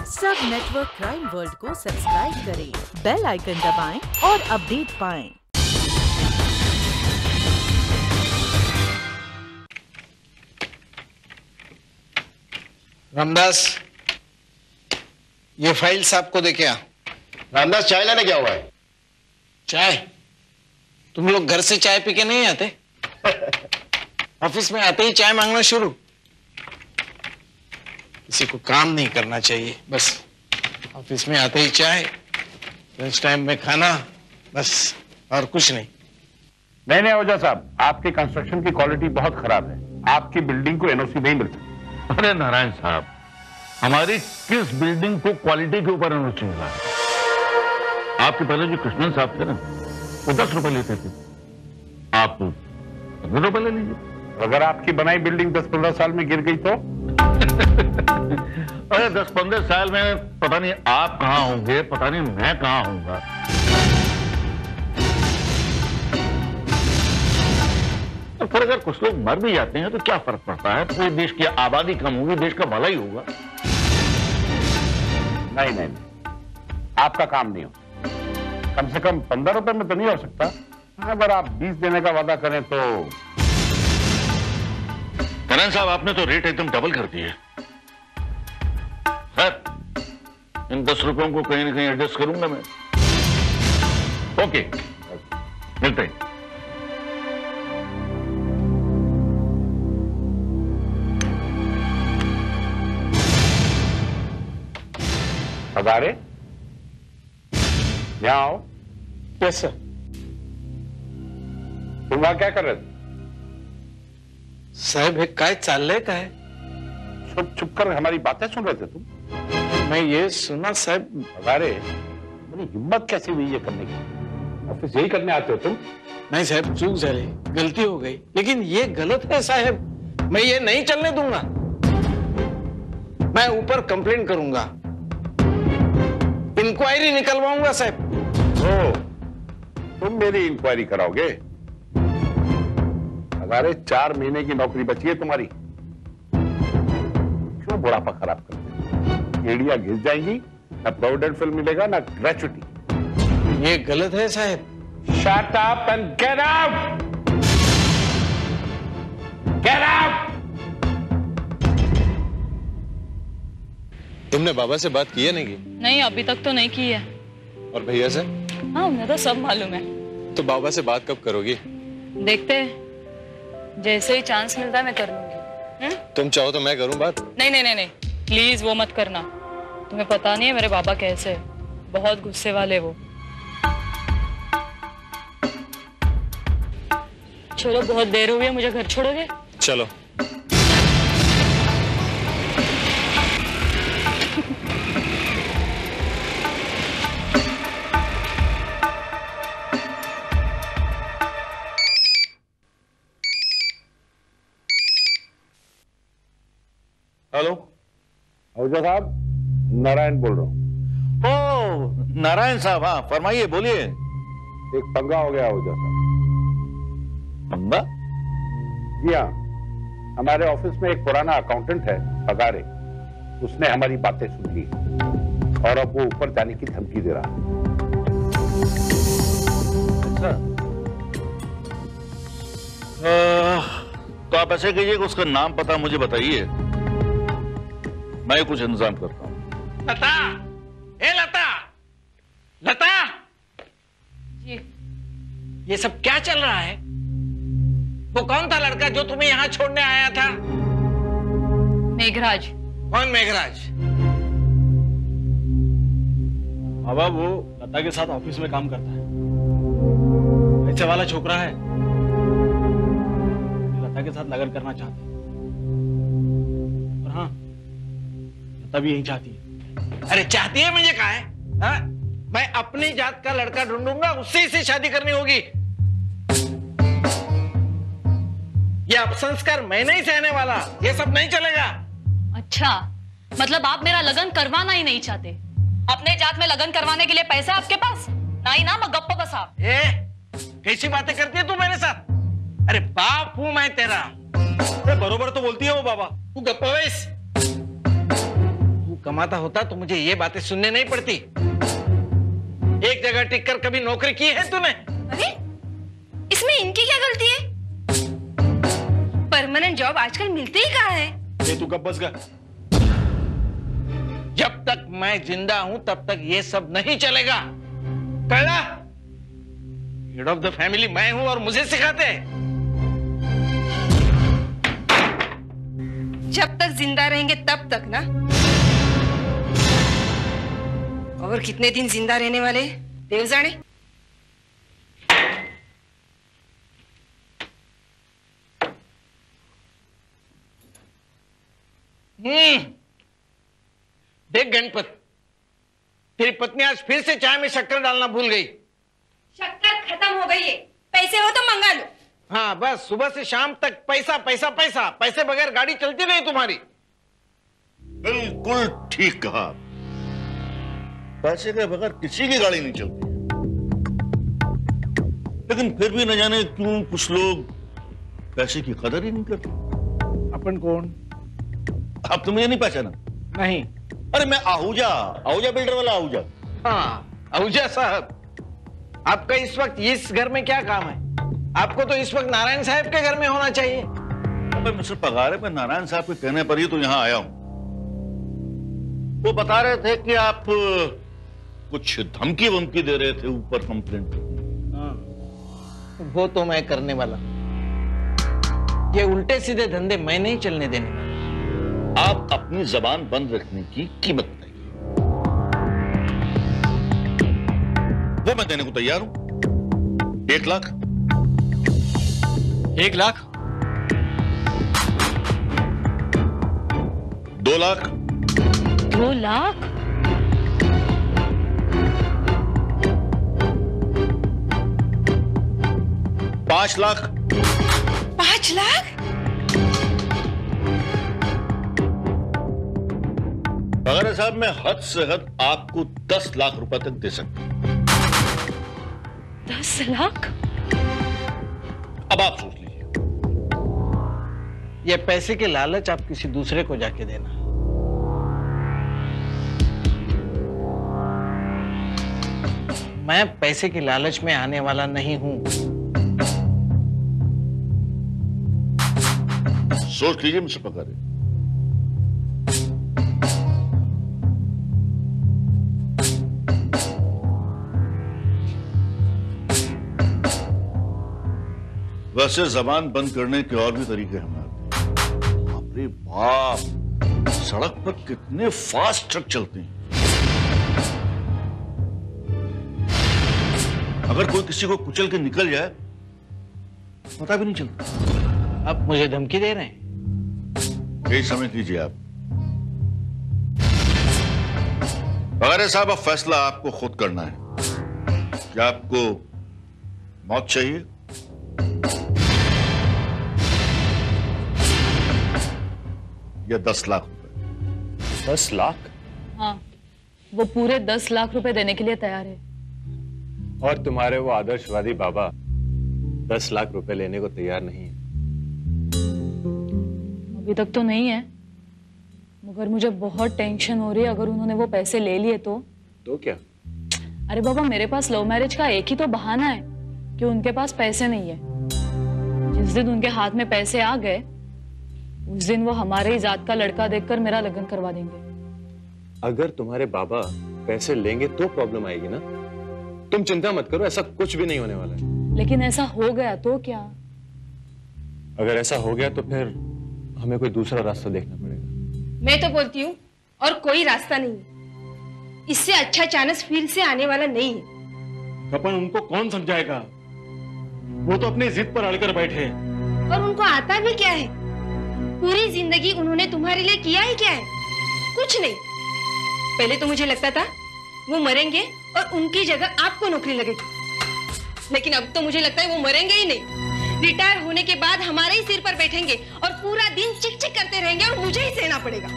सब network crime world को subscribe करें, बेल आइकन दबाएं और अपडेट पाएं। रामदास, ये फाइल साहब को दे के आ। रामदास, चाय लाने क्या हुआ है? चाय? तुम लोग घर से चाय पी के नहीं आते? ऑफिस में आते ही चाय मांगना शुरू। किसी को काम नहीं करना चाहिए, बस ऑफिस में आते ही चाय, लंच टाइम में खाना, बस और कुछ नहीं। नहीं ओझा साहब, आपकी कंस्ट्रक्शन की क्वालिटी बहुत खराब है। आपकी बिल्डिंग को एनओसी नहीं मिल सकती। अरे नारायण साहब, हमारी किस बिल्डिंग को क्वालिटी के ऊपर एनओसी मिला है? आपके पहले जो कृष्णन साहब थे ना, वो 10 रुपए लेते थे, आप 15 रुपए ले लीजिए। अगर आपकी बनाई बिल्डिंग 10-15 साल में गिर गई तो? अरे 10-15 साल में पता नहीं आप कहां होंगे, पता नहीं मैं कहां होऊंगा। तो फिर अगर कुछ लोग मर भी जाते हैं तो क्या फर्क पड़ता है? पूरे देश की आबादी कम होगी, देश का भला ही होगा। नहीं, आपका काम नहीं हो। कम से कम 15 रुपए में तो नहीं हो सकता। अगर आप 20 देने का वादा करें तो। करण साहब, आपने तो रेट एकदम डबल कर दिए। सर, इन 10 रुपयों को कहीं ना कहीं एडजस्ट करूंगा मैं। ओके, मिलते हैं। हजारे, यहाँ आओ। Yes sir. तुम वहां क्या कर रहे थे? साहब, एक काय चाललंय काय? छुप छुप कर हमारी बातें सुन रहे थे तुम? मैं ये सुना साहब। हजारे, मेरी हिम्मत कैसी हुई ये करने की? ऑफिस यही करने आते हो तुम? नहीं साहब, चूक झाली, गलती हो गई, लेकिन ये गलत है साहब। मैं ये नहीं चलने दूंगा। मैं ऊपर कंप्लेन करूंगा, इंक्वायरी निकलवाऊंगा साहब। ओ, तुम मेरी इंक्वायरी कराओगे? हजारे, 4 महीने की नौकरी बची है तुम्हारी। क्यों बुढ़ापा खराब करते? एड़ियां घिस जाएंगी, ना प्रोविडेंट मिलेगा ना ग्रेच्युटी। ये गलत है साहब। Shut up and get out! Get out! तुमने बाबा से बात की है नहीं की? नहीं, अभी तक तो नहीं की है। और भैया से? हाँ, उन्हें तो सब मालूम है। तो बाबा से बात कब करोगी? देखते हैं, जैसे ही चांस मिलता है मैं कर लूंगी। तुम चाहो तो मैं करूं बात? नहीं, प्लीज वो मत करना। तुम्हें पता नहीं है मेरे बाबा कैसे है, बहुत गुस्से वाले वो। चलो, बहुत देर हुई है, मुझे घर छोड़ोगे? चलो। हेलो, ओझा साहब, नारायण बोल रहा हूँ। ओ नारायण साहब, हाँ फरमाइए, बोलिए। एक पंगा हो गया ओझा साहब। पंगा? जी हाँ, हमारे ऑफिस में एक पुराना अकाउंटेंट है, हजारे। उसने हमारी बातें सुन ली और अब वो ऊपर जाने की धमकी दे रहा है। अच्छा, तो आप ऐसे कहिए कि उसका नाम पता मुझे बताइए, मैं कुछ इंतजाम करता हूं। लता, ए लता, लता जी। ये सब क्या चल रहा है? वो कौन था लड़का जो तुम्हें यहाँ छोड़ने आया था? मेघराज। कौन मेघराज? बाबा, वो लता के साथ ऑफिस में काम करता है। पैसे वाला छोकरा है, लता के साथ लगन करना चाहता है। और हाँ, लता भी यही चाहती है। अरे चाहती है मुझे कहा है? हाँ? मैं अपनी जात का लड़का ढूंढूंगा, उससे से शादी करनी होगी। ये अपसंस्कार मैं नहीं सहने वाला, ये सब नहीं चलेगा। अच्छा, मतलब आप मेरा लगन करवाना ही नहीं चाहते? अपने जात में लगन करवाने के लिए पैसा आपके पास? नहीं ना, मैं गप्पा बसा। कैसी बातें करती है तू मेरे साथ? अरे बाप हूं मैं तेरा। बरोबर तो बोलती है वो बाबा। तू गप्पा बैस। तू कमाता होता तो मुझे ये बातें सुनने नहीं पड़ती। एक जगह टिककर कभी नौकरी की है तूने? अरे इसमें इनकी क्या गलती है? परमानेंट जॉब आजकल मिलते ही कहाँ है? ये तू कब बस गया? जब तक मैं जिंदा हूं तब तक ये सब नहीं चलेगा। कहा? हेड ऑफ द फैमिली मैं हूं और मुझे सिखाते हैं। जब तक जिंदा रहेंगे तब तक ना। और कितने दिन जिंदा रहने वाले देव जाने। देख गणपत, तेरी पत्नी आज फिर से चाय में शक्कर डालना भूल गई। शक्कर खत्म हो गई है, पैसे हो तो मंगा लो। हाँ बस सुबह से शाम तक पैसा पैसा पैसा, पैसे बगैर गाड़ी चलती नहीं तुम्हारी। बिल्कुल ठीक कहा। पैसे के बगैर किसी की गाड़ी नहीं चलती। लेकिन फिर भी न जाने क्यों कुछ लोग पैसे की कदर ही नहीं करते। अपन कौन? अब तो मुझे नहीं पहचाना? नहीं। अरे मैं आहूजा, आहूजा बिल्डर वाला आहूजा। हाँ आहूजा साहब, आपका इस वक्त इस घर में क्या काम है? आपको तो इस वक्त नारायण साहब के घर में होना चाहिए। अबे मिस्टर पगारे, मैं नारायण साहब के कहने पर ही तो यहाँ आया हूं। वो बता रहे थे कि आप कुछ धमकी वमकी दे रहे थे ऊपर कंप्लेंट। वो तो मैं करने वाला। ये उल्टे सीधे धंधे मैं नहीं चलने देने वाला। आप अपनी जबान बंद रखने की कीमत बताइए। वो मैं देने को तैयार हूं। 1 लाख। 1 लाख? 2 लाख? 2 लाख? 5 लाख? 5 लाख? पगारे साहब, मैं हद से हद आपको 10 लाख रुपए तक दे सकता हूं। 10 लाख? अब आप सोच लीजिए। ये पैसे के लालच आप किसी दूसरे को जाके देना। मैं पैसे के लालच में आने वाला नहीं हूं। सोच लीजिए मिस्टर पगारे। वैसे जबान बंद करने के और भी तरीके हैं। बाप रे बाप, सड़क पर कितने फास्ट ट्रक चलते हैं। अगर कोई किसी को कुचल के निकल जाए पता भी नहीं चलता। आप मुझे धमकी दे रहे हैं? यही समझ लीजिए आप। पगारे साहब, अब फैसला आपको खुद करना है। क्या आपको मौत चाहिए या 10 लाख रुपए? 10 लाख? हाँ, वो पूरे 10 लाख रुपए देने के लिए तैयार है। और तुम्हारे वो आदर्शवादी बाबा 10 लाख रुपए लेने को तैयार नहीं है। अभी तक तो नहीं है, मगर मुझे बहुत टेंशन हो रही है। अगर उन्होंने वो पैसे ले लिए तो क्या? अरे बाबा, मेरे पास लव मैरिज का एक ही तो बहाना है कि उनके पास पैसे नहीं है। जिस दिन उनके हाथ में पैसे आ गए उस दिन वो हमारे ही जात का लड़का देखकर मेरा लगन करवा देंगे। अगर तुम्हारे बाबा पैसे लेंगे तो प्रॉब्लम आएगी ना। तुम चिंता मत करो, ऐसा कुछ भी नहीं होने वाला है। लेकिन ऐसा हो गया तो क्या? अगर ऐसा हो गया तो फिर हमें कोई दूसरा रास्ता देखना पड़ेगा। मैं तो बोलती हूँ और कोई रास्ता नहीं है। इससे अच्छा चांस फिर से आने वाला नहीं है। अपन उनको कौन समझाएगा? वो तो अपनी जिद पर अड़कर बैठे हैं। और उनको आता भी क्या है? पूरी जिंदगी उन्होंने तुम्हारे लिए किया ही क्या है? कुछ नहीं। पहले तो मुझे लगता था वो मरेंगे और उनकी जगह आपको नौकरी लगेगी, लेकिन अब तो मुझे लगता है वो मरेंगे ही नहीं। रिटायर होने के बाद हमारे ही सिर पर बैठेंगे और पूरा दिन चिक चिक करते रहेंगे और मुझे ही सहना पड़ेगा।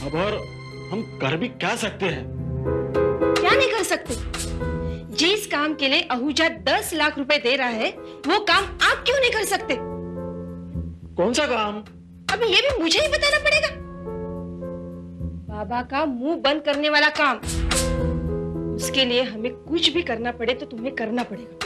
अब और हम कर भी क्या सकते हैं? क्या नहीं कर सकते? जिस काम के लिए आहूजा 10 लाख रुपए दे रहा है वो काम आप क्यों नहीं कर सकते? कौन सा काम? अभी ये भी मुझे ही बताना पड़ेगा। बाबा का मुंह बंद करने वाला काम। उसके लिए हमें कुछ भी करना पड़े तो तुम्हें करना पड़ेगा।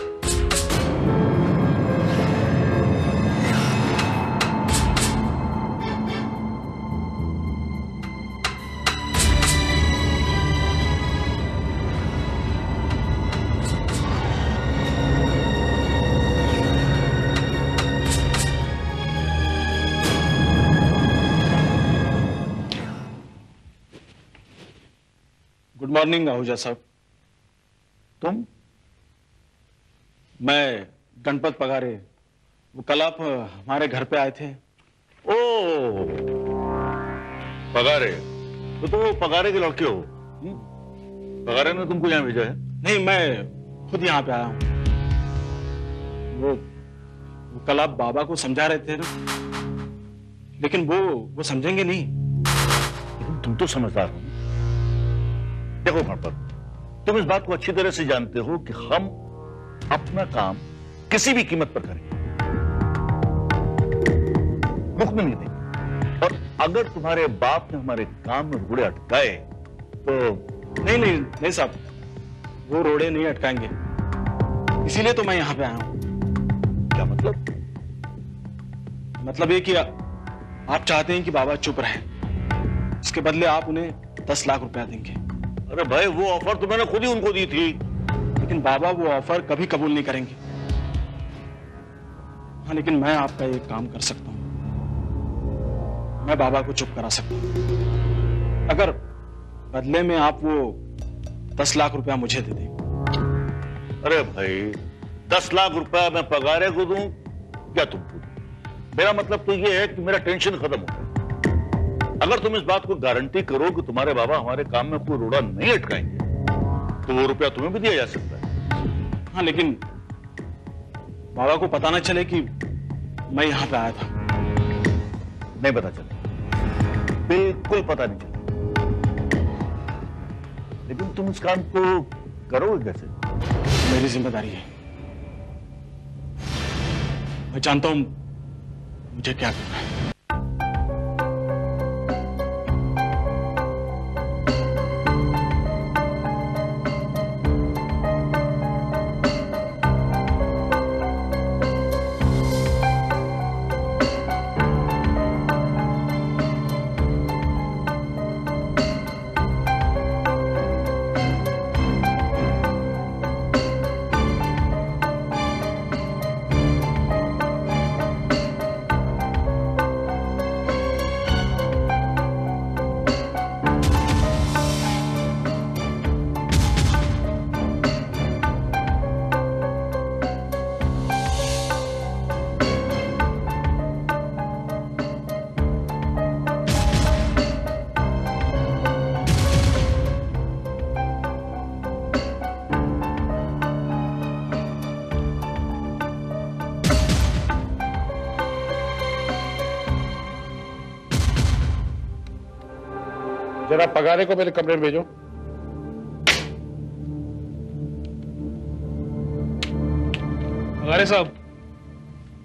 गुड मॉर्निंग आहूजा साहब। तुम? मैं गणपत पगारे। वो कल आप हमारे घर पे आए थे। ओ पगारे, तो पगारे के लड़के हो? पगारे ने तुमको यहाँ भेजा है? नहीं, मैं खुद यहाँ पे आया हूँ। वो कल आप बाबा को समझा रहे थे ना, लेकिन वो समझेंगे नहीं। लेकिन तुम तो समझदार हो। देखो गणपत, तुम इस बात को अच्छी तरह से जानते हो कि हम अपना काम किसी भी कीमत पर करेंगे, मुफ्त में नहीं देंगे। और अगर तुम्हारे बाप ने हमारे काम में रोड़े अटकाए तो नहीं साहब, वो रोड़े नहीं अटकाएंगे। इसीलिए तो मैं यहां पे आया हूं। क्या मतलब? मतलब ये कि आप चाहते हैं कि बाबा चुप रहे, इसके बदले आप उन्हें 10 लाख रुपया देंगे। अरे भाई, वो ऑफर तो मैंने खुद ही उनको दी थी। लेकिन बाबा वो ऑफर कभी कबूल नहीं करेंगे। हाँ, लेकिन मैं आपका एक काम कर सकता हूं। मैं बाबा को चुप करा सकता हूं अगर बदले में आप वो 10 लाख रुपया मुझे दे दें। अरे भाई, 10 लाख रुपया मैं पगारे को दूं या तुमको दूं? मेरा मतलब तो ये है कि मेरा टेंशन खत्म हो गया। अगर तुम इस बात को गारंटी करो कि तुम्हारे बाबा हमारे काम में कोई रोड़ा नहीं अटकाएंगे तो वो रुपया तुम्हें भी दिया जा सकता है। हाँ, लेकिन बाबा को पता ना चले कि मैं यहां पे आया था। नहीं पता चले, बिल्कुल पता नहीं चले। लेकिन तुम इस काम को करोगे कैसे? मेरी जिम्मेदारी है। मैं जानता हूं मुझे क्या करना है। जरा पगारे को मेरे कमरे में भेजो। पगारे साहब,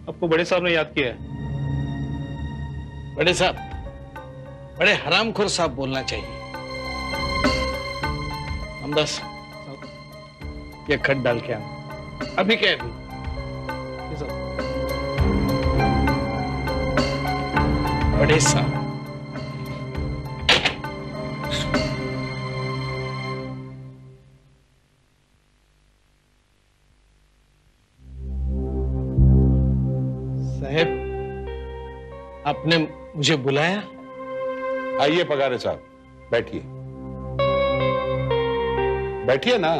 आपको बड़े साहब ने याद किया है। बड़े साहब, बड़े हरामखोर साहब बोलना चाहिए। हमदस, ये खत डाल के आ, अभी कह दी। बड़े साहब, आपने मुझे बुलाया? आइए पगारे साहब, बैठिए। बैठिए ना।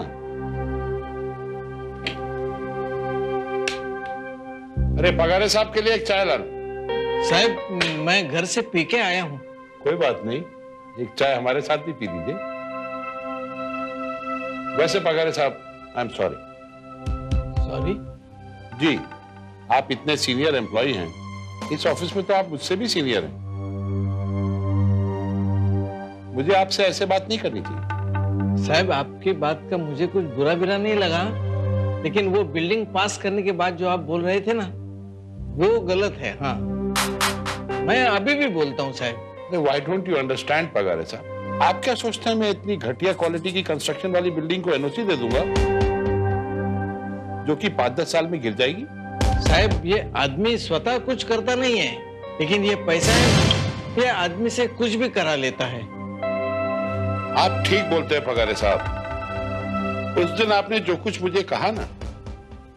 अरे पगारे साहब के लिए एक चाय लाना। साहब, मैं घर से पी के आया हूं। कोई बात नहीं, एक चाय हमारे साथ भी पी लीजिए। वैसे पगारे साहब, आई एम सॉरी। सॉरी? जी, आप इतने सीनियर एम्प्लॉय हैं, इस ऑफिस में तो आप मुझसे भी सीनियर हैं। मुझे आपसे ऐसे बात नहीं करनी चाहिए। साहब, आपकी बात का मुझे कुछ बुरा बिरा नहीं लगा, लेकिन वो बिल्डिंग पास करने के बाद जो आप बोल रहे थे ना, वो गलत है। हाँ, मैं अभी भी बोलता हूँ साहब। Why don't you understand Pagare साहब? आप क्या सोचते हैं मैं इतनी घटिया क्वालिटी की कंस्ट्रक्शन वाली बिल्डिंग को एनओसी दे दूंगा जो कि 5-10 साल में गिर जाएगी? साहब, ये आदमी स्वतः कुछ करता नहीं है, लेकिन ये पैसा है, ये आदमी से कुछ भी करा लेता है। आप ठीक बोलते हैं पगारे साहब। उस दिन आपने जो कुछ मुझे कहा ना,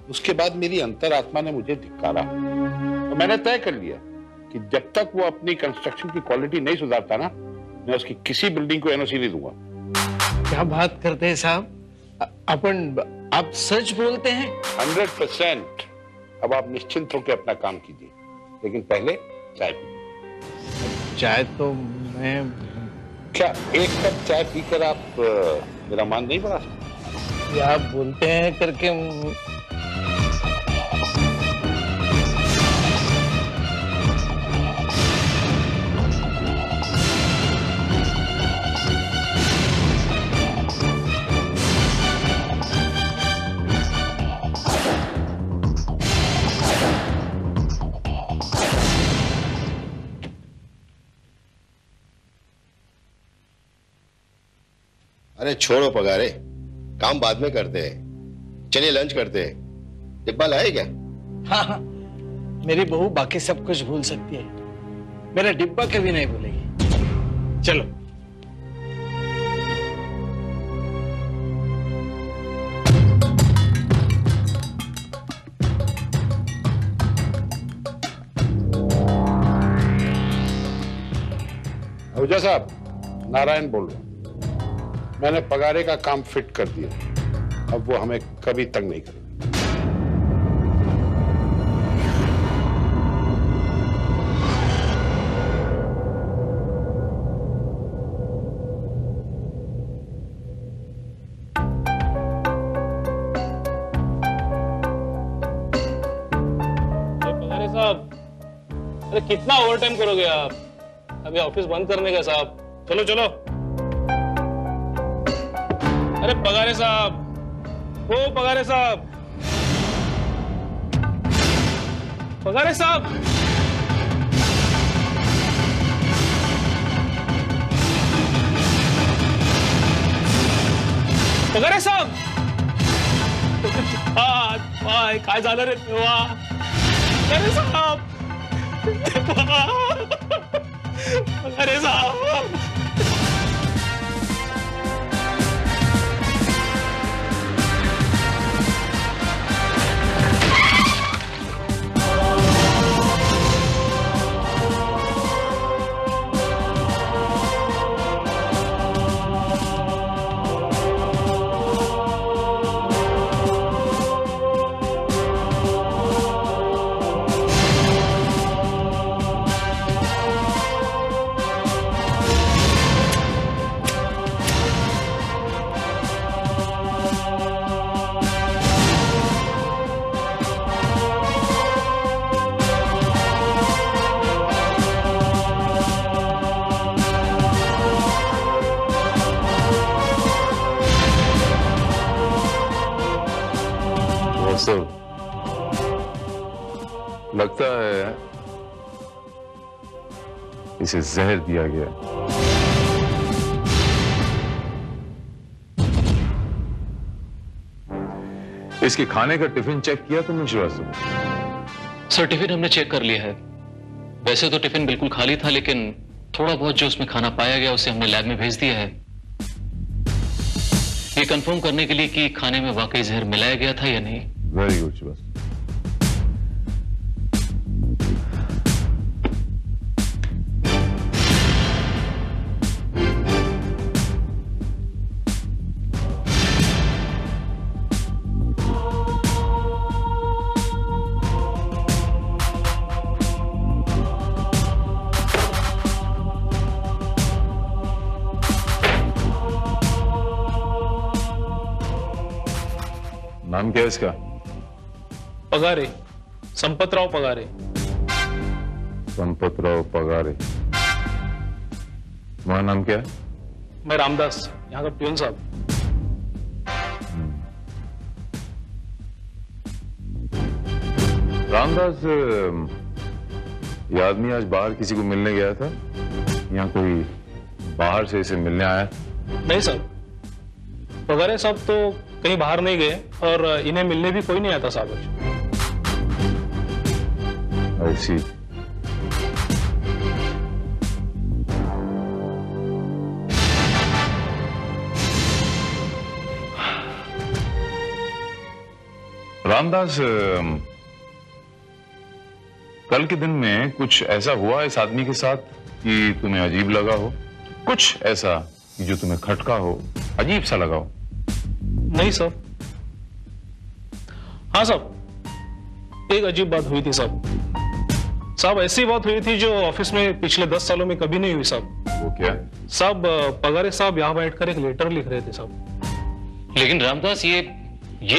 उसके बाद मेरी अंतरात्मा ने मुझे धिक्कारा। तो मैंने तय कर लिया कि जब तक वो अपनी कंस्ट्रक्शन की क्वालिटी नहीं सुधारता ना, मैं उसकी किसी बिल्डिंग को एनओसी नहीं दूंगा। क्या बात करते हैं साहब, आप सच बोलते हैं? 100%। अब आप निश्चिंत होकर अपना काम कीजिए, लेकिन पहले चाय पीजिए। चाय तो मैं... क्या एक कप चाय पीकर आप मेरा मान नहीं बढ़ा सकते? ये आप बोलते हैं करके... अरे छोड़ो पगारे, काम बाद में करते हैं। चलिए लंच करते हैं। डिब्बा लाए क्या? हाँ, मेरी बहू बाकी सब कुछ भूल सकती है, मेरा डिब्बा कभी नहीं भूलेगी। चलो। आहूजा साहब, नारायण बोल रहा हूं। मैंने पगारे का काम फिट कर दिया, अब वो हमें कभी तंग नहीं करेगा। पगारे साहब, अरे कितना ओवरटाइम करोगे आप? अभी ऑफिस बंद करने का साहब। चलो चलो। अरे पगारे साहब, ओ पगारे साहब, पगारे साहब, पगारे साहब, काय झालं रे तेव्हा? पगारे साहब, पगारे साहब, लगता है इसे जहर दिया गया। इसके खाने का टिफिन चेक किया तुमने श्रीवास्तव? सर टिफिन हमने चेक कर लिया है। वैसे तो टिफिन बिल्कुल खाली था, लेकिन थोड़ा बहुत जो उसमें खाना पाया गया उसे हमने लैब में भेज दिया है, ये कंफर्म करने के लिए कि खाने में वाकई जहर मिलाया गया था या नहीं। Very good Srivastava. नाम क्या है इसका? पगारे, संपतराव पगारे। संपतराव पगारे। तुम्हारा नाम क्या है? मैं रामदास, यहाँ का प्यून साहब। रामदास, ये आदमी आज बाहर किसी को मिलने गया था, यहाँ कोई बाहर से इसे मिलने आया? नहीं साहब, पगारे साहब तो कहीं बाहर नहीं गए और इन्हें मिलने भी कोई नहीं आता साहब। ऐसी रामदास, कल के दिन में कुछ ऐसा हुआ इस आदमी के साथ कि तुम्हें अजीब लगा हो? कुछ ऐसा कि जो तुम्हें खटका हो, अजीब सा लगा हो? नहीं साहब। हाँ साहब, एक अजीब बात हुई थी साहब। साहब ऐसी बात हुई थी जो ऑफिस में पिछले 10 सालों में कभी नहीं हुई साहब। वो क्या? साहब पगारे साहब यहाँ बैठकर एक लेटर लिख रहे थे साहब। लेकिन रामदास, ये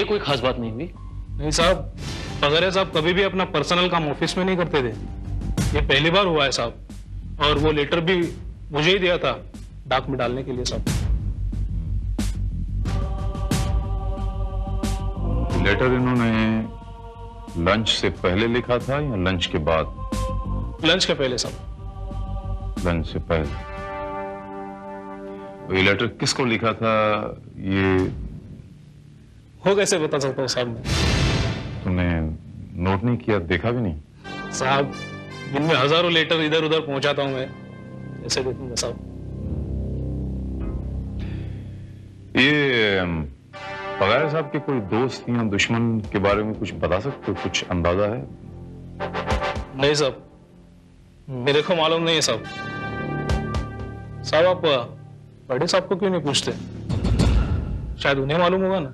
कोई खास बात नहीं हुई। नहीं साहब, पगारे साहब कभी भी अपना पर्सनल काम ऑफिस में नहीं करते थे। ये पहली बार हुआ है साहब। और वो लेटर भी मुझे ही दिया था डाक में डालने के लिए साहब। लेटर इन्होंने लंच से पहले लिखा था या लंच के बाद? लंच के पहले साहब। लंच से पहले। ये लेटर किसको लिखा था ये हो कैसे बता सकता हूँ साहब मैं? तुमने नोट नहीं किया, देखा भी नहीं? साहब दिन में हजारों लेटर इधर उधर पहुंचाता हूं मैं, ऐसे देखूंगा साहब। ये पगारे साहब के कोई दोस्त या दुश्मन के बारे में कुछ बता सकते हो? कुछ अंदाजा है? नहीं साहब, मेरे को मालूम नहीं है साहब। साहब आप बड़े साहब को क्यों नहीं पूछते? शायद उन्हें मालूम होगा ना।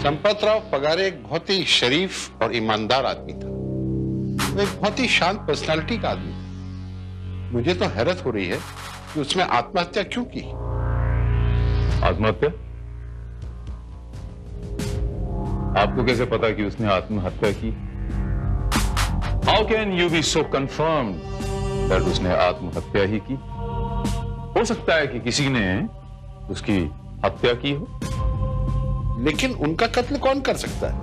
संपतराव पगारे एक बहुत ही शरीफ और ईमानदार आदमी था। वो एक बहुत ही शांत पर्सनालिटी का आदमी था। मुझे तो हैरत हो रही है कि उसने आत्महत्या क्यों की। आत्महत्या? आपको कैसे पता कि उसने आत्महत्या की? How can you be so confirmed that उसने आत्महत्या ही की? हो सकता है कि किसी ने उसकी हत्या की हो। लेकिन उनका कत्ल कौन कर सकता है?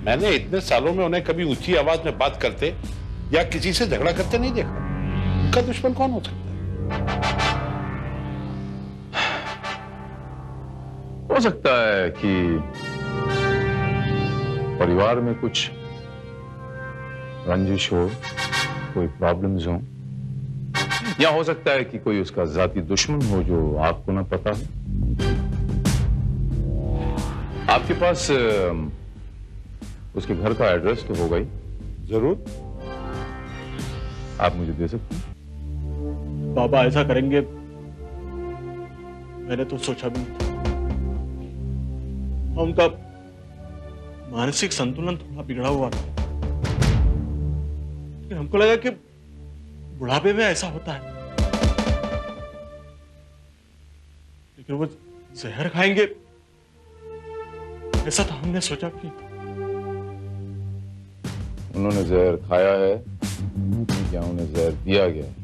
मैंने इतने सालों में उन्हें कभी ऊंची आवाज में बात करते या किसी से झगड़ा करते नहीं देखा। उनका दुश्मन कौन हो सकता है? हो सकता है कि परिवार में कुछ रंजिश हो, कोई प्रॉब्लम्स हो, या हो सकता है कि कोई उसका जाती दुश्मन हो जो आपको ना पता हो। आपके पास उसके घर का एड्रेस तो होगा ही? जरूर। आप मुझे दे सकते हैं? बाबा ऐसा करेंगे मैंने तो सोचा भी नहीं था। उनका मानसिक संतुलन थोड़ा बिगड़ा हुआ था। लेकिन हमको लगा कि बुढ़ापे में ऐसा होता है। लेकिन वो जहर खाएंगे ऐसा तो हमने सोचा कि उन्होंने जहर खाया है या उन्हें जहर दिया गया है,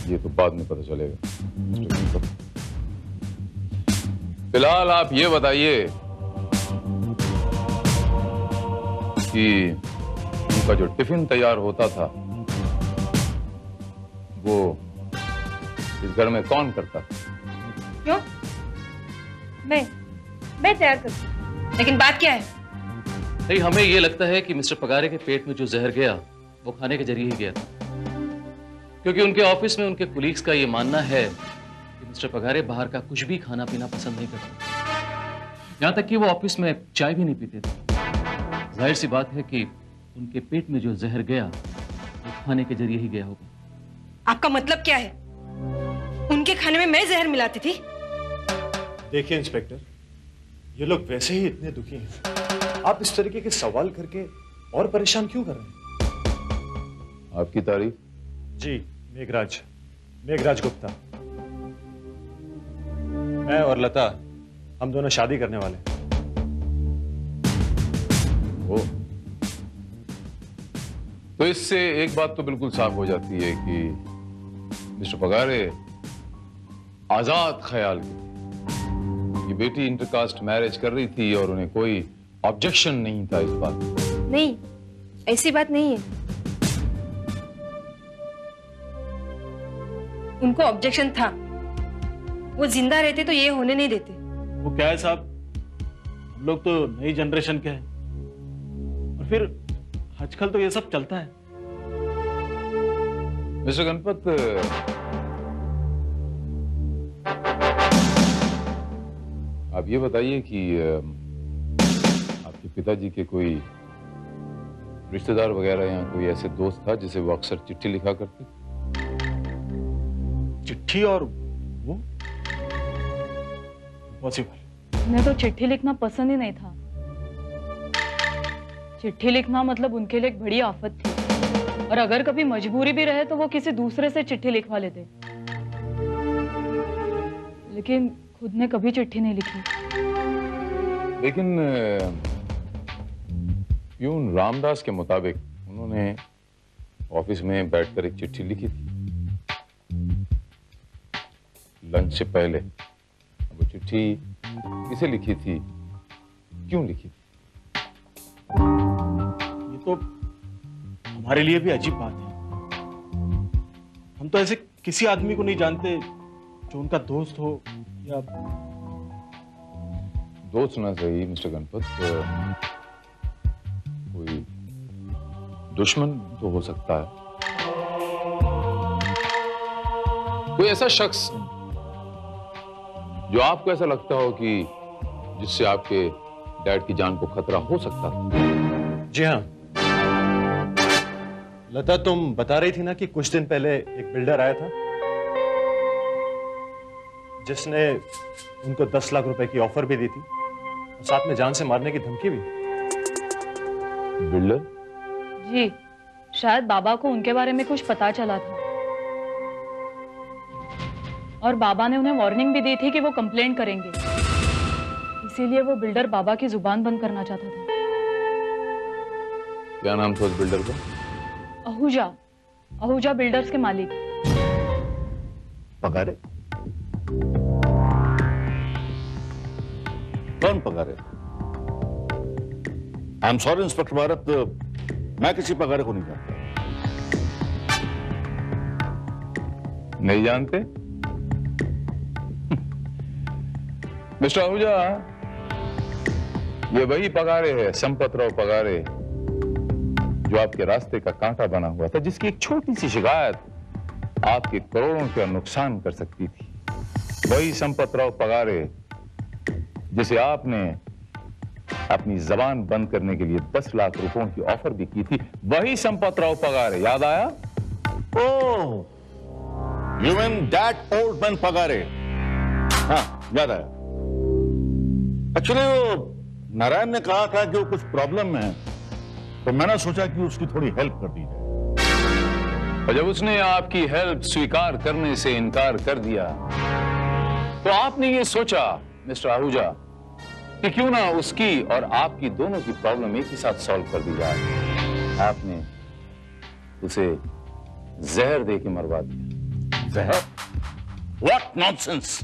ये तो बाद में पता चलेगा। फिलहाल आप ये बताइए कि उनका जो टिफिन तैयार होता था वो इस घर में कौन करता था? क्यों? मैं तैयार करती हूँ। लेकिन बात क्या है? नहीं, हमें यह लगता है कि मिस्टर पगारे के पेट में जो जहर गया वो खाने के जरिए ही गया था, क्योंकि उनके ऑफिस में उनके कुलीग्स का यह मानना है कि मिस्टर पगारे बाहर का कुछ भी खाना पीना पसंद नहीं करते। यहां तक कि वो ऑफिस में चाय भी नहीं पीते थे। जाहिर सी बात है कि उनके पेट में जो जहर गया वो खाने के जरिए ही गया होगा। आपका मतलब क्या है? उनके खाने में मैं जहर मिलाती थी? देखिए इंस्पेक्टर, ये लोग वैसे ही इतने दुखी हैं। आप इस तरीके के सवाल करके और परेशान क्यों कर रहे हैं? आपकी तारीफ? जी, मेघराज गुप्ता। मैं और लता, हम दोनों शादी करने वाले हैं। ओ, तो इससे एक बात तो बिल्कुल साफ हो जाती है कि मिस्टर पगारे आजाद ख्याल की ये बेटी इंटरकास्ट मैरिज कर रही थी और उन्हें कोई ऑब्जेक्शन नहीं था इस बात। नहीं, ऐसी बात नहीं है। उनको ऑब्जेक्शन था। वो जिंदा रहते तो ये होने नहीं देते। वो क्या है साहब, हम लोग तो नई जनरेशन के हैं, और फिर आजकल तो ये सब चलता है। मिस्टर गणपत, आप ये बताइए कि आपके पिताजी के कोई रिश्तेदार वगैरह या कोई ऐसे दोस्त था जिसे वो अक्सर चिट्ठी लिखा करते? चिट्ठी और वो पॉसिबल। उन्हें तो चिट्ठी लिखना पसंद ही नहीं था। चिट्ठी लिखना मतलब उनके लिए एक बड़ी आफत थी, और अगर कभी मजबूरी भी रहे तो वो किसी दूसरे से चिट्ठी लिखवा लेते, लेकिन खुद ने कभी चिट्ठी नहीं लिखी। लेकिन प्यून रामदास के मुताबिक उन्होंने ऑफिस में बैठकर एक चिट्ठी लिखी थी लंच से पहले। वो चिट्ठी किसे लिखी थी, क्यों लिखी थी? ये तो हमारे लिए भी अजीब बात है। हम तो ऐसे किसी आदमी को नहीं जानते जो उनका दोस्त हो, या दोस्त ना सही मिस्टर गणपत, कोई दुश्मन तो हो सकता है। कोई ऐसा शख्स जो आपको ऐसा लगता हो कि जिससे आपके डैड की जान को खतरा हो सकता था। जी हाँ लता, तुम बता रही थी ना कि कुछ दिन पहले एक बिल्डर आया था जिसने उनको 10 लाख रुपए की ऑफर भी दी थी और साथ में जान से मारने की धमकी भी। बिल्डर? जी, शायद बाबा को उनके बारे में कुछ पता चला था, और बाबा ने उन्हें वार्निंग भी दी थी कि वो कंप्लेंट करेंगे। इसीलिए वो बिल्डर बाबा की जुबान बंद करना चाहता था। क्या नाम था उस बिल्डर का? आहूजा बिल्डर्स के मालिक। पगारे? कौन Pagare? I am sorry inspector Bharat, मैं किसी पगारे को नहीं जानता। नहीं जानते? मिस्टर आहूजा, ये वही पगारे है, संपतराव पगारे, जो आपके रास्ते का कांटा बना हुआ था, जिसकी एक छोटी सी शिकायत आपके करोड़ों का नुकसान कर सकती थी। वही संपतराव पगारे जिसे आपने अपनी जबान बंद करने के लिए 10 लाख रुपयों की ऑफर भी की थी। वही संपतराव पगारे, याद आया? Oh, you mean that old man Pagare? हाँ, याद आया। एक्चुअली वो नारायण ने कहा था कि वो कुछ प्रॉब्लम में है, तो मैंने सोचा कि उसकी थोड़ी हेल्प कर दी जाए। और जब उसने आपकी हेल्प स्वीकार करने से इनकार कर दिया, तो आपने ये सोचा मिस्टर आहूजा कि क्यों ना उसकी और आपकी दोनों की प्रॉब्लम एक ही साथ सॉल्व कर दी जाए। आपने उसे जहर दे के मरवा दिया। जहर? What nonsense!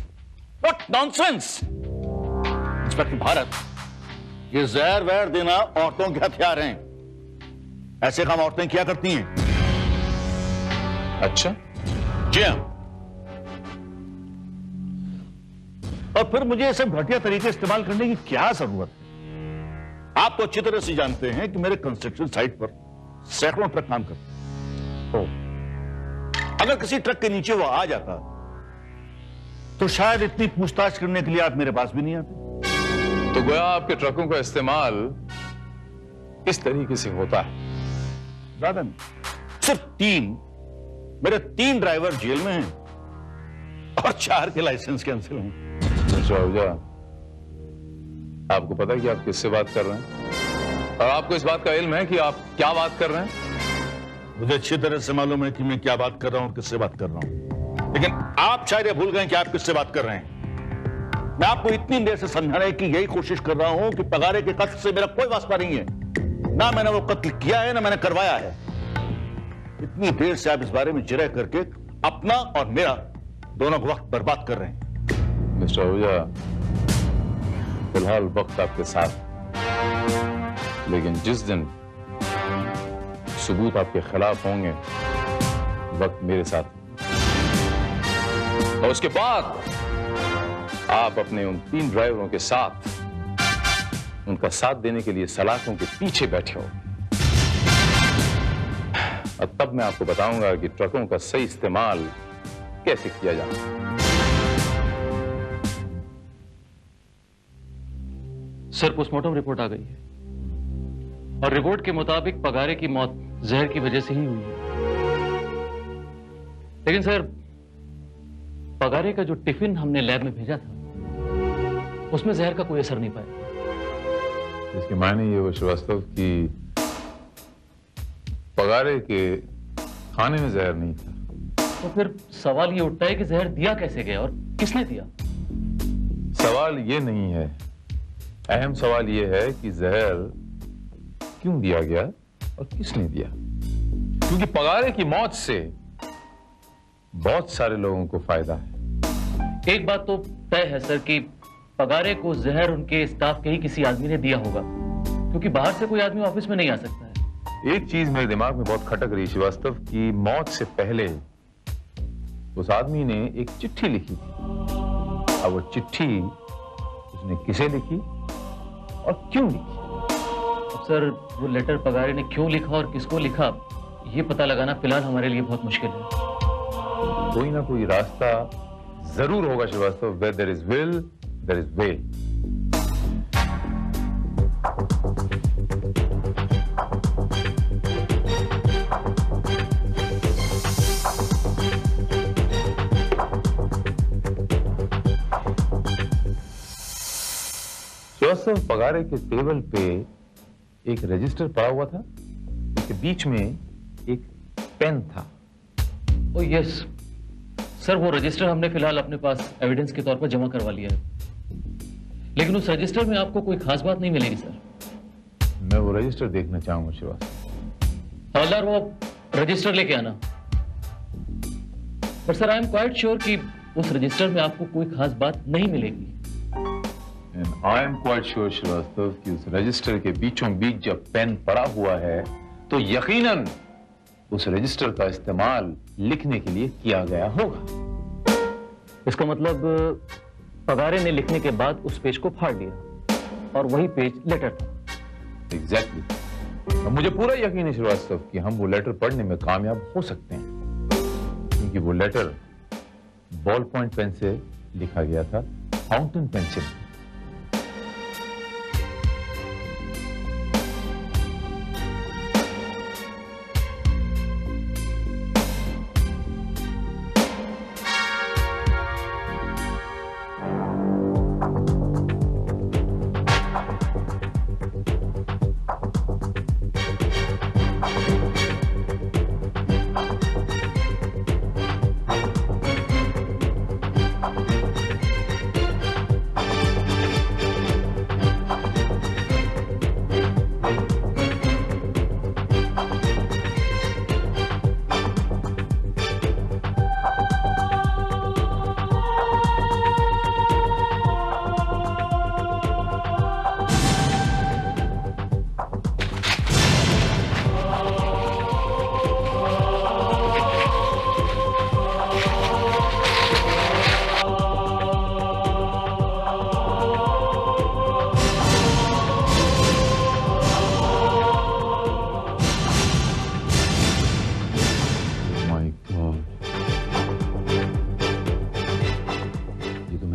What nonsense! Inspector Bharat, ये जहर वहर देना औरतों के हथियार हैं। ऐसे काम औरतें किया करती हैं। अच्छा? जी हाँ। और फिर मुझे ये सब घटिया तरीके इस्तेमाल करने की क्या जरूरत है? आप तो अच्छी तरह से जानते हैं कि मेरे कंस्ट्रक्शन साइट पर सैकड़ों ट्रक काम करते हैं। अगर किसी ट्रक के नीचे वो आ जाता तो शायद इतनी पूछताछ करने के लिए आप मेरे पास भी नहीं आते। तो गोया आपके ट्रकों का इस्तेमाल इस तरीके से होता है? ज्यादा नहीं, सिर्फ 3 मेरे 3 ड्राइवर जेल में हैं और 4 के लाइसेंस कैंसिल हैं। आहूजा, आपको पता है कि आप किससे बात कर रहे हैं, और आपको इस बात का इल्म है कि आप क्या बात कर रहे हैं? मुझे अच्छी तरह से मालूम है कि मैं क्या बात कर रहा हूं और किससे बात कर रहा हूं, लेकिन आप शायद ये भूल गए कि आप किससे बात कर रहे हैं। मैं आपको इतनी देर से समझाने की यही कोशिश कर रहा हूं कि पगारे के कत्ल से मेरा कोई वास्ता नहीं है। ना मैंने वो कत्ल किया है, ना मैंने करवाया है। इतनी देर से आप इस बारे में जिरह करके अपना और मेरा दोनों को वक्त बर्बाद कर रहे हैं। मिस्टर आहूजा, फिलहाल वक्त आपके साथ, लेकिन जिस दिन सबूत आपके खिलाफ होंगे, वक्त मेरे साथ। और उसके बाद आप अपने उन 3 ड्राइवरों के साथ उनका साथ देने के लिए सलाखों के पीछे बैठे हो। और तब मैं आपको बताऊंगा कि ट्रकों का सही इस्तेमाल कैसे किया जाए। सर, पोस्टमार्टम रिपोर्ट आ गई है और रिपोर्ट के मुताबिक पगारे की मौत जहर की वजह से ही हुई है। लेकिन सर, पगारे का जो टिफिन हमने लैब में भेजा था उसमें जहर का कोई असर नहीं पाया। इसके मायने ये वो श्रीवास्तव की पगारे के खाने में जहर नहीं था। तो फिर सवाल ये उठता है कि जहर दिया कैसे गया और किसने दिया? सवाल ये नहीं है, अहम सवाल ये है कि जहर क्यों दिया गया और किसने दिया। क्योंकि पगारे की मौत से बहुत सारे लोगों को फायदा है। एक बात तो तय है सर कि पगारे को जहर उनके स्टाफ के ही किसी आदमी ने दिया होगा, क्योंकि बाहर से कोई आदमी ऑफिस में नहीं आ सकता है। एक चीज मेरे दिमाग में बहुत खटक रही श्रीवास्तव की, मौत से पहले उस आदमी ने एक चिट्ठी लिखी थी। अब वो चिट्ठी उसने किसे लिखी और क्यों लिखी? अब सर, वो लेटर पगारे ने क्यों लिखा और किसको लिखा, ये पता लगाना फिलहाल हमारे लिए बहुत मुश्किल है। कोई ना कोई रास्ता जरूर होगा Srivastava. Where there is will, there is way. Srivastava, Pagare के टेबल पे एक रजिस्टर पड़ा हुआ था, उसके बीच में एक पेन था। ओ यस सर, वो रजिस्टर हमने फिलहाल अपने पास एविडेंस के तौर पर जमा करवा लिया है, लेकिन उस रजिस्टर में आपको कोई खास बात नहीं मिलेगी सर। मैं वो रजिस्टर देखना चाहूंगा श्रीवास्तव। हवलदार, वो रजिस्टर लेके आना। पर sir, I am quite sure कि उस रजिस्टर में आपको कोई खास बात नहीं मिलेगी। And I am quite sure Srivastava कि उस रजिस्टर के बीचों बीच जब पेन पड़ा हुआ है तो यकीनन उस रजिस्टर का इस्तेमाल लिखने के लिए किया गया होगा। इसका मतलब पगारे ने लिखने के बाद उस पेज को फाड़ दिया और वही पेज लेटर था। एग्जैक्टली। मुझे पूरा यकीन है श्रीवास्तव कि हम वो लेटर पढ़ने में कामयाब हो सकते हैं, क्योंकि वो लेटर बॉल पॉइंट पेन से लिखा गया था, फाउंटेन पेन से।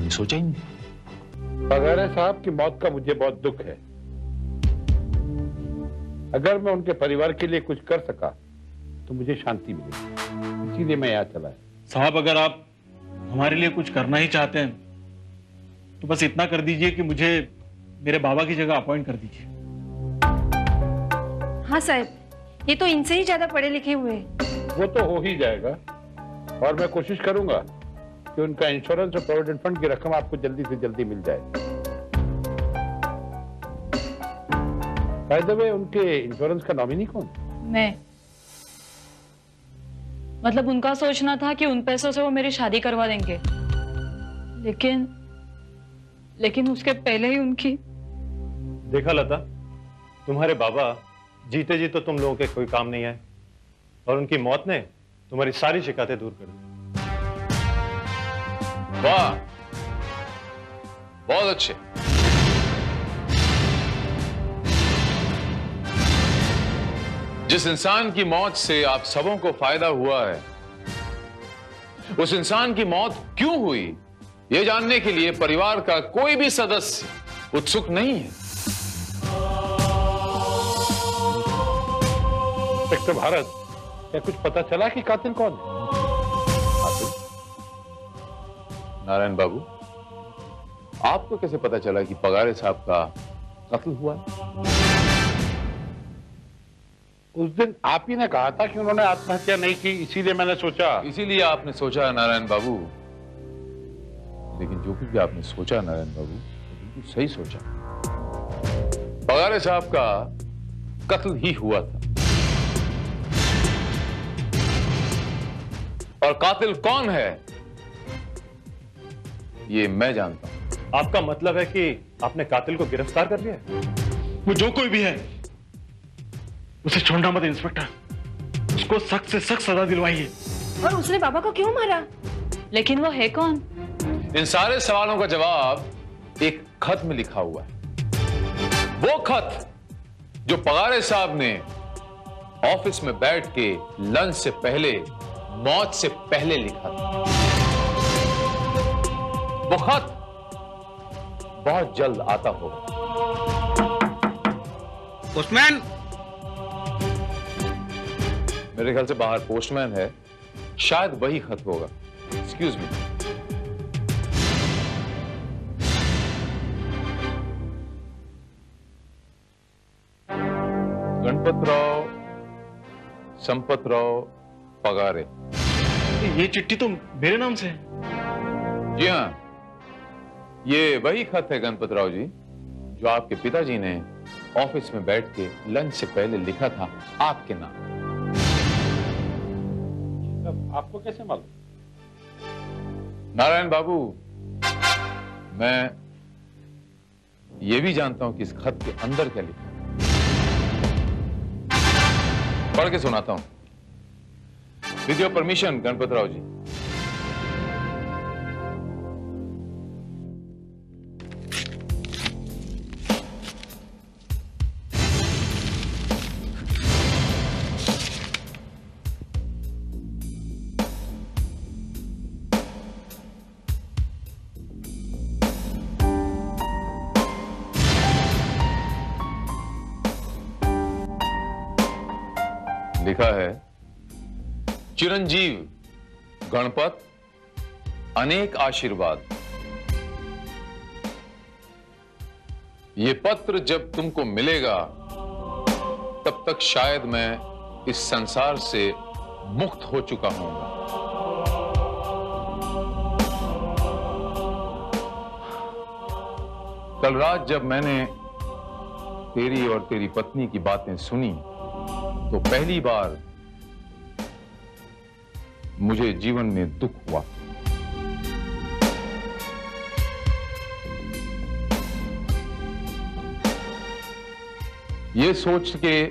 सोचा ही नहीं। पगारे साहब की मौत का मुझे बहुत दुख है। अगर मैं उनके परिवार के लिए कुछ कर सका तो मुझे शांति मिलेगी, इसीलिए मैं यहाँ चला है। साहब, अगर आप हमारे लिए कुछ करना ही चाहते हैं तो बस इतना कर दीजिए कि मुझे मेरे बाबा की जगह अपॉइंट कर दीजिए। हाँ साहब, ये तो इनसे ही ज्यादा पढ़े लिखे हुए हैं। वो तो हो ही जाएगा, और मैं कोशिश करूंगा कि उनका इंश्योरेंस और प्रोविडेंट फंड की रकम आपको जल्दी से जल्दी मिल जाए। बाय द वे, उनके इंश्योरेंस का नॉमिनी कौन? मैं। मतलब उनका सोचना था कि उन पैसों से वो मेरी शादी करवा देंगे, लेकिन उसके पहले ही उनकी। देखा लता, तुम्हारे बाबा जीते जी तो तुम लोगों के कोई काम नहीं आए, और उनकी मौत ने तुम्हारी सारी शिकायतें दूर कर दी। वाह, बहुत अच्छे। जिस इंसान की मौत से आप सबों को फायदा हुआ है, उस इंसान की मौत क्यों हुई, यह जानने के लिए परिवार का कोई भी सदस्य उत्सुक नहीं है। इंस्पेक्टर भारत, क्या कुछ पता चला कि कातिल कौन है? नारायण बाबू, आपको कैसे पता चला कि पगारे साहब का कत्ल हुआ? उस दिन आप ही ने कहा था कि उन्होंने आत्महत्या नहीं की, इसीलिए मैंने सोचा। इसीलिए आपने सोचा नारायण बाबू, लेकिन जो कुछ भी आपने सोचा नारायण बाबू, वो बिल्कुल सही सोचा। पगारे साहब का कत्ल ही हुआ था, और कातिल कौन है ये मैं जानता हूं। आपका मतलब है कि आपने कातिल को गिरफ्तार कर लिया? वो जो कोई भी है उसे छोड़ना मत इंस्पेक्टर, उसको सख्त से सख्त सजा दिलवाइए। और उसने बाबा को क्यों मारा? लेकिन वो है कौन? इन सारे सवालों का जवाब एक खत में लिखा हुआ है। वो खत जो पगारे साहब ने ऑफिस में बैठ के लंच से पहले, मौत से पहले लिखा था। वो खत बहुत जल्द आता होगा। पोस्टमैन! मेरे ख्याल से बाहर पोस्टमैन है, शायद वही खत होगा। Excuse me. गणपतराव संपतराव पगारे। ये चिट्ठी तो मेरे नाम से है। जी हाँ, ये वही खत है गणपतराव जी, जो आपके पिताजी ने ऑफिस में बैठ के लंच से पहले लिखा था आपके नाम। आपको कैसे मालूम? नारायण बाबू, मैं ये भी जानता हूं कि इस खत के अंदर क्या लिखा है। पढ़ के सुनाता हूं। विद योर परमिशन गणपतराव जी। लिखा है, चिरंजीव गणपत, अनेक आशीर्वाद। ये पत्र जब तुमको मिलेगा तब तक शायद मैं इस संसार से मुक्त हो चुका हूंगा। कल रात जब मैंने तेरी और तेरी पत्नी की बातें सुनी तो पहली बार मुझे जीवन में दुख हुआ। ये सोच के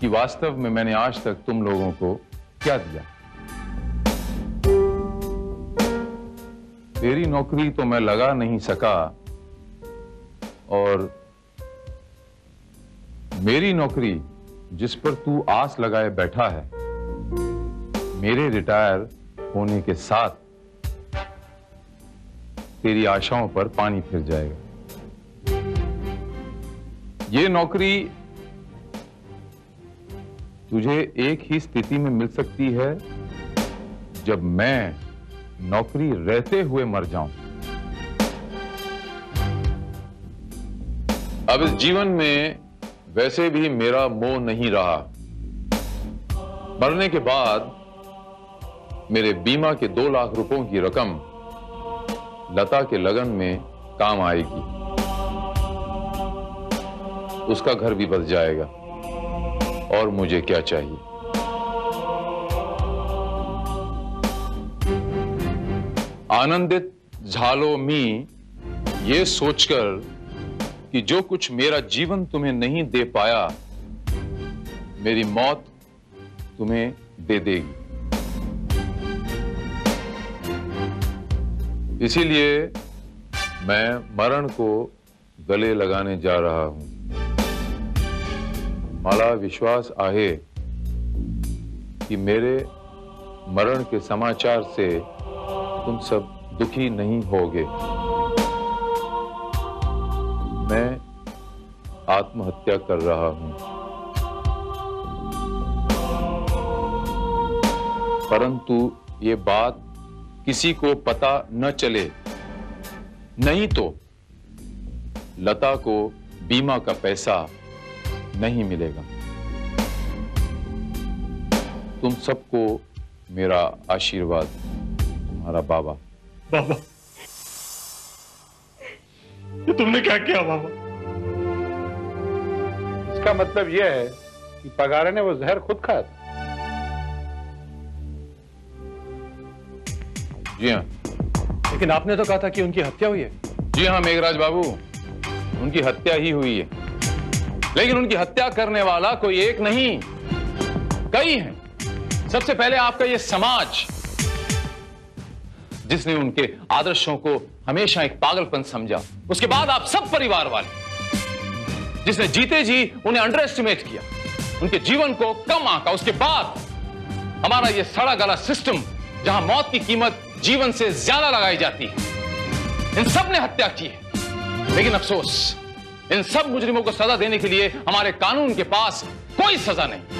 कि वास्तव में मैंने आज तक तुम लोगों को क्या दिया। तेरी नौकरी तो मैं लगा नहीं सका, और मेरी नौकरी जिस पर तू आस लगाए बैठा है, मेरे रिटायर होने के साथ तेरी आशाओं पर पानी फिर जाएगा। ये नौकरी तुझे एक ही स्थिति में मिल सकती है, जब मैं नौकरी रहते हुए मर जाऊं। अब इस जीवन में वैसे भी मेरा मोह नहीं रहा। मरने के बाद मेरे बीमा के 2 लाख रुपयों की रकम लता के लगन में काम आएगी। उसका घर भी बच जाएगा, और मुझे क्या चाहिए। आनंदित झालो मी ये सोचकर कि जो कुछ मेरा जीवन तुम्हें नहीं दे पाया, मेरी मौत तुम्हें दे देगी। इसीलिए मैं मरण को गले लगाने जा रहा हूं। मला विश्वास आहे कि मेरे मरण के समाचार से तुम सब दुखी नहीं होगे। मैं आत्महत्या कर रहा हूं, परंतु ये बात किसी को पता न चले, नहीं तो लता को बीमा का पैसा नहीं मिलेगा। तुम सबको मेरा आशीर्वाद। तुम्हारा बाबा। बाबा, ये तुमने क्या किया बाबा? इसका मतलब यह है कि पगारे ने वो जहर खुद खाया था। जी हाँ। लेकिन आपने तो कहा था कि उनकी हत्या हुई है। जी हाँ मेघराज बाबू, उनकी हत्या ही हुई है, लेकिन उनकी हत्या करने वाला कोई एक नहीं, कई हैं। सबसे पहले आपका यह समाज, जिसने उनके आदर्शों को हमेशा एक पागलपन समझा। उसके बाद आप सब परिवार वाले, जिसने जीते जी उन्हें अंडर एस्टिमेट किया, उनके जीवन को कम आंका। उसके बाद हमारा यह सड़ा गला सिस्टम, जहां मौत की कीमत जीवन से ज्यादा लगाई जाती है। इन सब ने हत्या की है, लेकिन अफसोस, इन सब मुजरिमों को सजा देने के लिए हमारे कानून के पास कोई सजा नहीं।